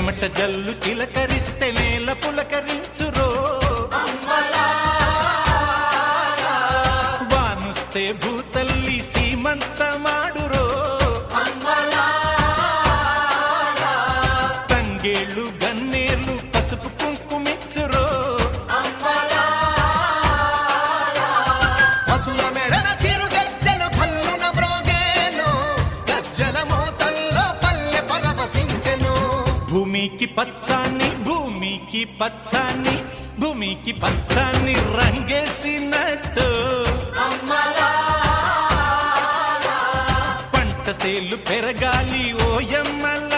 చెమట జల్లు చిలకరిస్తే నేల పులకరించురో, వానుస్తే భూతల్లి సీమంతమాడురో, తంగేళ్ళు గన్నేళ్ళు పసుపు కుంకుమిచ్చురో, పసుల మెడన చిరు గజ్జలు కల్లున మ్రోగేను, గజ్జల మోతల్లో పల్లె పరవశించెను. భూమికి పచ్చాన్ని భూమికి పచ్చాన్ని భూమికి పచ్చాన్ని రంగేసినట్టు పంట సేలు పెరగాలి ఓయమ్మల